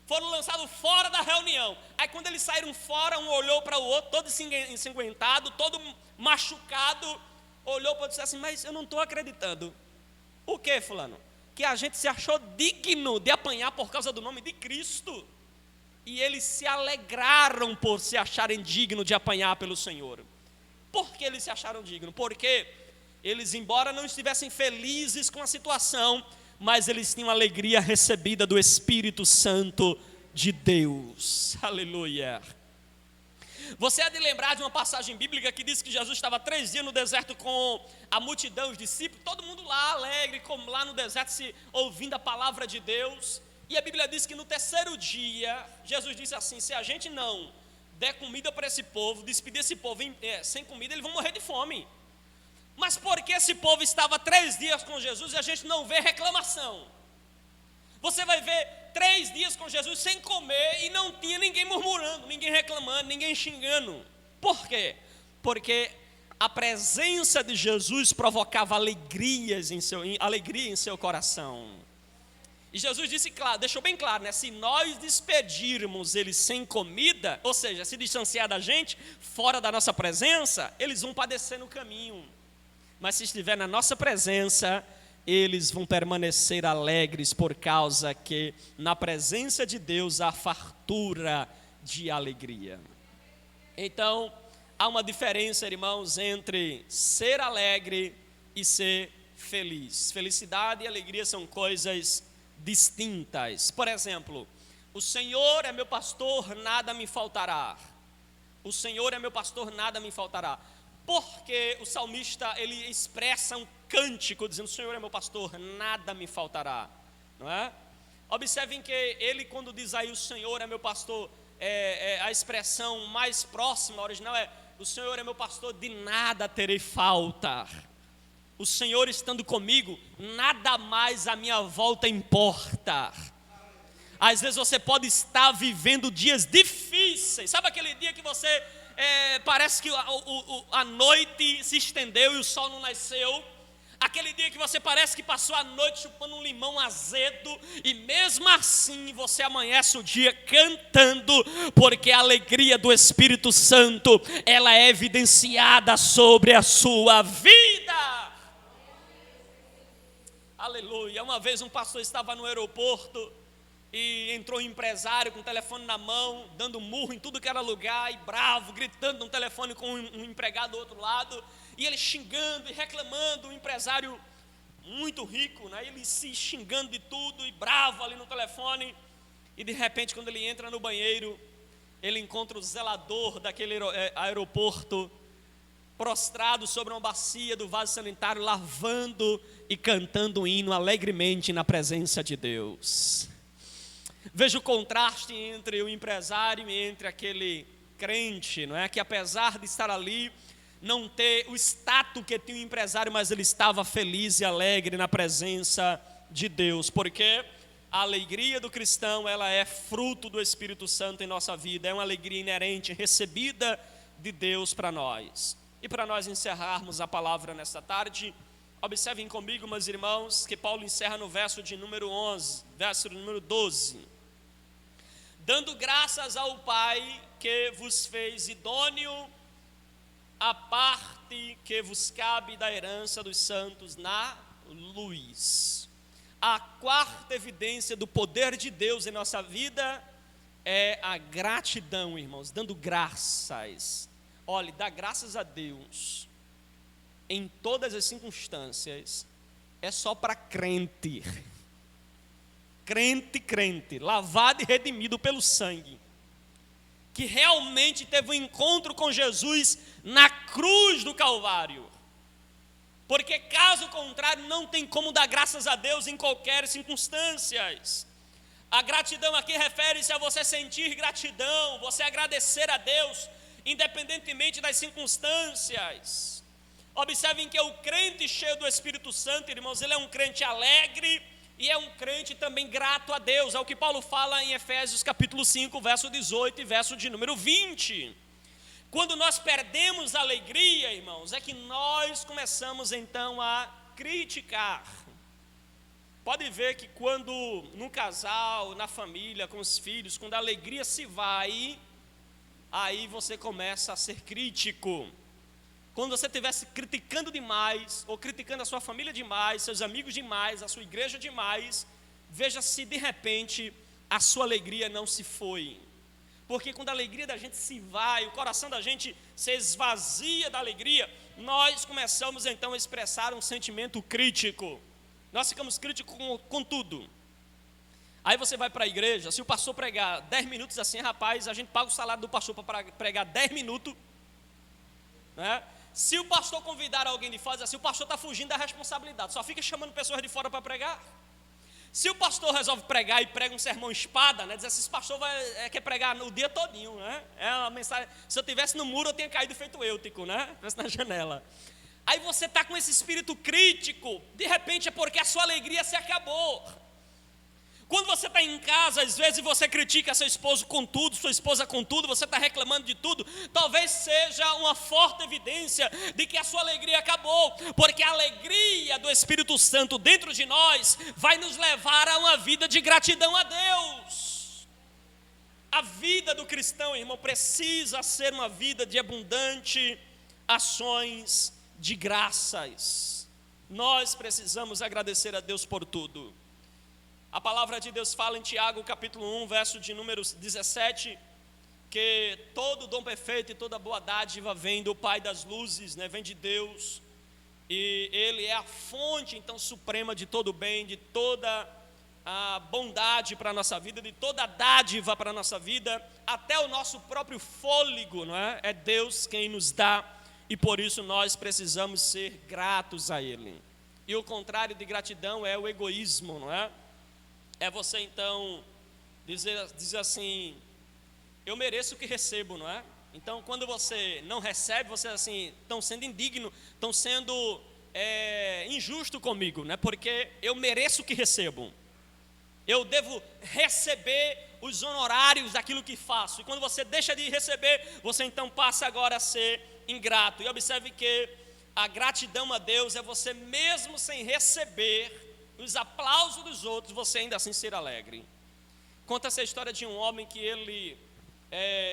Foram lançados fora da reunião. Aí quando eles saíram fora, um olhou para o outro, todo ensanguentado, todo machucado, olhou para o outro e disse assim: mas eu não estou acreditando. O que, fulano? Que a gente se achou digno de apanhar por causa do nome de Cristo. E eles se alegraram por se acharem dignos de apanhar pelo Senhor. Por que eles se acharam dignos? Porque eles, embora não estivessem felizes com a situação, mas eles tinham alegria recebida do Espírito Santo de Deus. Aleluia. Você há de lembrar de uma passagem bíblica que diz que Jesus estava 3 dias no deserto com a multidão, os discípulos, todo mundo lá alegre, como lá no deserto, se ouvindo a palavra de Deus. E a Bíblia diz que no 3º dia, Jesus disse assim: se a gente não der comida para esse povo, despedir esse povo sem comida, eles vão morrer de fome. Mas porque esse povo estava 3 dias com Jesus e a gente não vê reclamação? Você vai ver 3 dias com Jesus sem comer e não tinha ninguém murmurando, ninguém reclamando, ninguém xingando. Por quê? Porque a presença de Jesus provocava alegria em seu coração. E Jesus disse, claro, deixou bem claro, né? Se nós despedirmos eles sem comida, ou seja, se distanciar da gente, fora da nossa presença, eles vão padecer no caminho. Mas se estiver na nossa presença, eles vão permanecer alegres, por causa que na presença de Deus há fartura de alegria. Então, há uma diferença, irmãos, entre ser alegre e ser feliz. Felicidade e alegria são coisas distintas. Por exemplo, o Senhor é meu pastor, nada me faltará. O Senhor é meu pastor, nada me faltará. Porque o salmista, ele expressa um cântico dizendo: o Senhor é meu pastor, nada me faltará, não é? Observem que ele, quando diz aí o Senhor é meu pastor, a expressão mais próxima, original é: o Senhor é meu pastor, de nada terei falta. O Senhor estando comigo, nada mais à minha volta importa. Às vezes você pode estar vivendo dias difíceis. Sabe aquele dia que você parece que a noite se estendeu e o sol não nasceu? Aquele dia que você parece que passou a noite chupando um limão azedo, e mesmo assim você amanhece o dia cantando, porque a alegria do Espírito Santo, ela é evidenciada sobre a sua vida. Aleluia. Uma vez um pastor estava no aeroporto e entrou um empresário com o telefone na mão, dando murro em tudo que era lugar, e bravo, gritando no telefone com um empregado do outro lado, e ele xingando e reclamando, um empresário muito rico, né? Ele se xingando de tudo e bravo ali no telefone. E de repente, quando ele entra no banheiro, ele encontra o zelador daquele aeroporto prostrado sobre uma bacia do vaso sanitário, lavando e cantando um hino alegremente na presença de Deus. Veja o contraste entre o empresário e entre aquele crente, não é? Que apesar de estar ali não ter o status que tinha o empresário, mas ele estava feliz e alegre na presença de Deus, porque a alegria do cristão, ela é fruto do Espírito Santo em nossa vida, é uma alegria inerente, recebida de Deus para nós. E para nós encerrarmos a palavra nesta tarde, observem comigo, meus irmãos, que Paulo encerra no verso de número 11, verso de número 12. Dando graças ao Pai que vos fez idôneo a parte que vos cabe da herança dos santos na luz. A quarta evidência do poder de Deus em nossa vida é a gratidão, irmãos, dando graças. Olhe, dar graças a Deus em todas as circunstâncias é só para crente. Crente, lavado e redimido pelo sangue, que realmente teve um encontro com Jesus na cruz do Calvário. Porque caso contrário, não tem como dar graças a Deus em qualquer circunstância. A gratidão aqui refere-se a você sentir gratidão, você agradecer a Deus, independentemente das circunstâncias. Observem que o crente cheio do Espírito Santo, irmãos, ele é um crente alegre e é um crente também grato a Deus. É o que Paulo fala em Efésios capítulo 5, verso 18 e verso de número 20. Quando nós perdemos a alegria, irmãos, é que nós começamos então a criticar. Pode ver que quando no casal, na família, com os filhos, quando a alegria se vai, aí você começa a ser crítico. Quando você estivesse criticando demais, ou criticando a sua família demais, seus amigos demais, a sua igreja demais, veja se de repente a sua alegria não se foi. Porque quando a alegria da gente se vai, o coração da gente se esvazia da alegria, nós começamos então a expressar um sentimento crítico. Nós ficamos críticos com tudo. Aí você vai para a igreja, se o pastor pregar 10 minutos assim, rapaz, a gente paga o salário do pastor para pregar 10 minutos, né? Se o pastor convidar alguém de fora, assim, o pastor está fugindo da responsabilidade, só fica chamando pessoas de fora para pregar. Se o pastor resolve pregar e prega um sermão espada, né, diz assim, esse pastor quer pregar o dia todinho, né? É uma mensagem, se eu estivesse no muro eu tinha caído feito Eutico, né? Estivesse na janela. Aí você está com esse espírito crítico, de repente é porque a sua alegria se acabou. Quando você está em casa, às vezes você critica seu esposo com tudo, sua esposa com tudo, você está reclamando de tudo, talvez seja uma forte evidência de que a sua alegria acabou, porque a alegria do Espírito Santo dentro de nós vai nos levar a uma vida de gratidão a Deus. A vida do cristão, irmão, precisa ser uma vida de abundante ações de graças. Nós precisamos agradecer a Deus por tudo. A palavra de Deus fala em Tiago capítulo 1, verso de número 17, que todo dom perfeito e toda boa dádiva vem do Pai das luzes, né? Vem de Deus, e Ele é a fonte então suprema de todo bem, de toda a bondade para a nossa vida, de toda a dádiva para a nossa vida, até o nosso próprio fôlego, não é? É Deus quem nos dá, e por isso nós precisamos ser gratos a Ele. E o contrário de gratidão é o egoísmo, não é? É você então dizer assim, eu mereço o que recebo, não é? Então quando você não recebe, você assim, estão sendo indigno, estão sendo injusto comigo, né? Porque eu mereço o que recebo. Eu devo receber os honorários daquilo que faço. E quando você deixa de receber, você então passa agora a ser ingrato. E observe que a gratidão a Deus é você mesmo sem receber os aplausos dos outros, você ainda assim ser alegre. Conta essa história de um homem que ele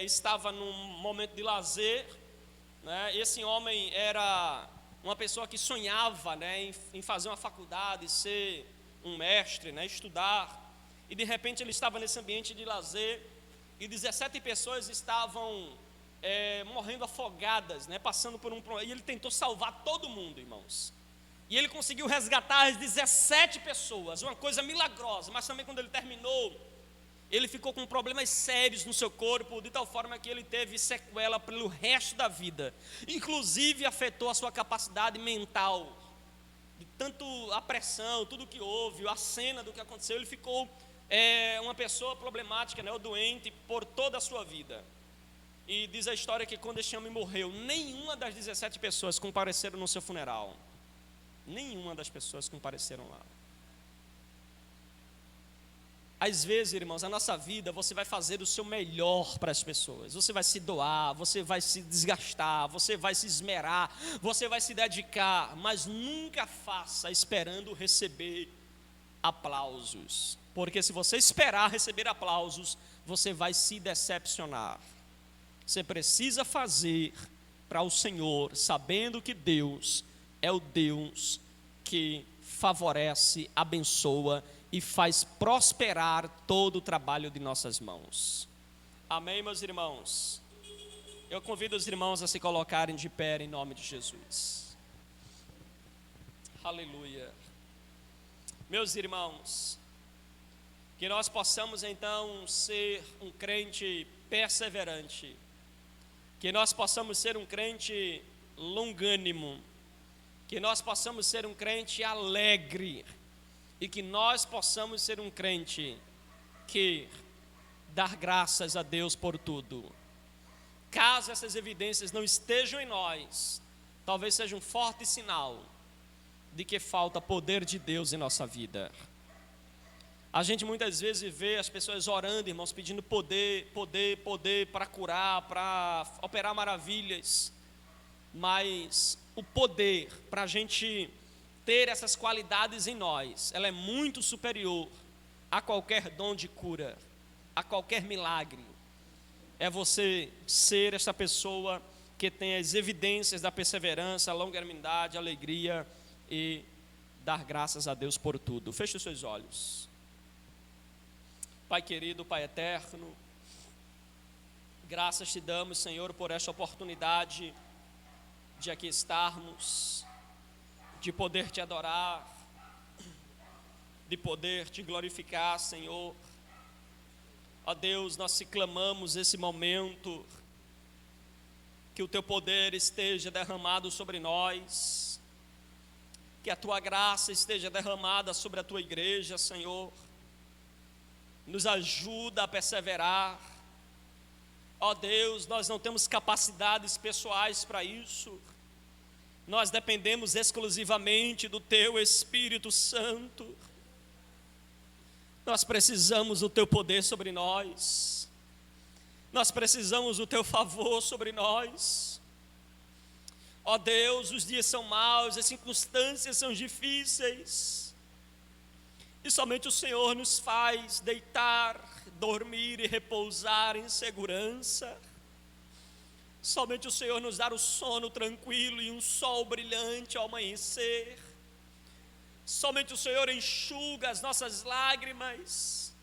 estava num momento de lazer, né? Esse homem era uma pessoa que sonhava, né, em fazer uma faculdade, ser um mestre, né, estudar, e de repente ele estava nesse ambiente de lazer, e 17 pessoas estavam morrendo afogadas, né, passando por um problema, e ele tentou salvar todo mundo, irmãos. E ele conseguiu resgatar as 17 pessoas, uma coisa milagrosa, mas também quando ele terminou, ele ficou com problemas sérios no seu corpo, de tal forma que ele teve sequela pelo resto da vida. Inclusive afetou a sua capacidade mental, de tanto a pressão, tudo que houve, a cena do que aconteceu, ele ficou uma pessoa problemática, né, ou doente por toda a sua vida. E diz a história que quando este homem morreu, nenhuma das 17 pessoas compareceram no seu funeral. Nenhuma das pessoas compareceram lá. Às vezes, irmãos, na nossa vida, você vai fazer o seu melhor para as pessoas. Você vai se doar, você vai se desgastar, você vai se esmerar, você vai se dedicar, mas nunca faça esperando receber aplausos. Porque se você esperar receber aplausos, você vai se decepcionar. Você precisa fazer para o Senhor, sabendo que Deus é o Deus que favorece, abençoa e faz prosperar todo o trabalho de nossas mãos. Amém, meus irmãos? Eu convido os irmãos a se colocarem de pé em nome de Jesus. Aleluia. Meus irmãos, que nós possamos então ser um crente perseverante, que nós possamos ser um crente longânimo, que nós possamos ser um crente alegre, e que nós possamos ser um crente que dar graças a Deus por tudo. Caso essas evidências não estejam em nós, talvez seja um forte sinal de que falta poder de Deus em nossa vida. A gente muitas vezes vê as pessoas orando, irmãos, pedindo poder para curar, para operar maravilhas, mas o poder para a gente ter essas qualidades em nós, ela é muito superior a qualquer dom de cura, a qualquer milagre. É você ser essa pessoa que tem as evidências da perseverança, longanimidade, alegria e dar graças a Deus por tudo. Feche os seus olhos. Pai querido, Pai eterno, graças te damos, Senhor, por esta oportunidade de aqui estarmos, de poder te adorar, de poder te glorificar, Senhor. Ó Deus, nós te clamamos esse momento, que o teu poder esteja derramado sobre nós, que a tua graça esteja derramada sobre a tua igreja, Senhor. Nos ajuda a perseverar. Ó Deus, nós não temos capacidades pessoais para isso. Nós dependemos exclusivamente do teu Espírito Santo. Nós precisamos do teu poder sobre nós. Nós precisamos do teu favor sobre nós. Ó Deus, os dias são maus, as circunstâncias são difíceis. E somente o Senhor nos faz deitar, dormir e repousar em segurança. Somente o Senhor nos dá o sono tranquilo e um sol brilhante ao amanhecer. Somente o Senhor enxuga as nossas lágrimas.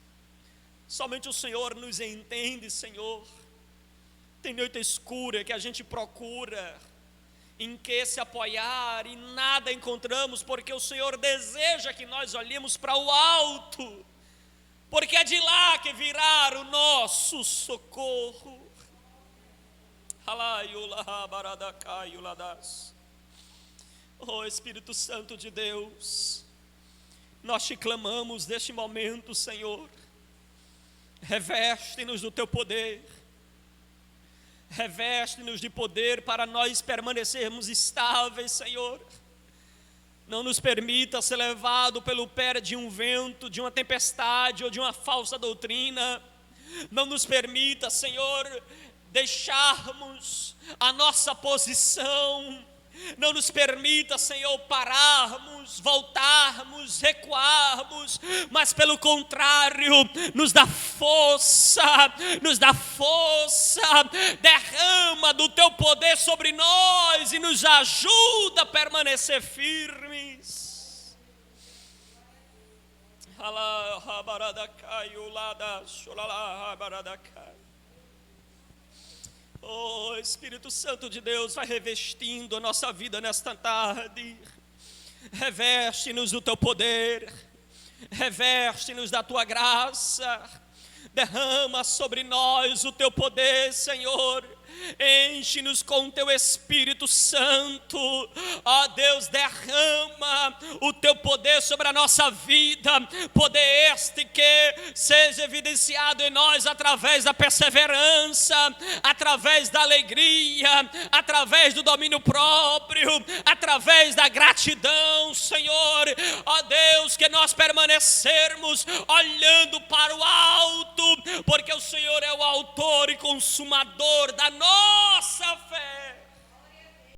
Somente o Senhor nos entende, Senhor. Tem noite escura que a gente procura em que se apoiar e nada encontramos, porque o Senhor deseja que nós olhemos para o alto, porque é de lá que virá o nosso socorro. Oh Espírito Santo de Deus, nós te clamamos neste momento, Senhor. Reveste-nos do teu poder, reveste-nos de poder para nós permanecermos estáveis, Senhor. Não nos permita ser levado pelo pé de um vento, de uma tempestade ou de uma falsa doutrina. Não nos permita, Senhor, deixarmos a nossa posição. Não nos permita, Senhor, pararmos, voltarmos, recuarmos, mas pelo contrário, nos dá força, derrama do teu poder sobre nós e nos ajuda a permanecer firmes. Oh Espírito Santo de Deus, vai revestindo a nossa vida nesta tarde. Reveste-nos do teu poder, reveste-nos da tua graça, derrama sobre nós o teu poder, Senhor. Enche-nos com o teu Espírito Santo. Ó Deus, derrama o teu poder sobre a nossa vida. Poder este que seja evidenciado em nós através da perseverança, através da alegria, através do domínio próprio, através da gratidão, Senhor. Ó Deus, que nós permanecermos olhando para o alto, porque o Senhor é o autor e consumador da nossa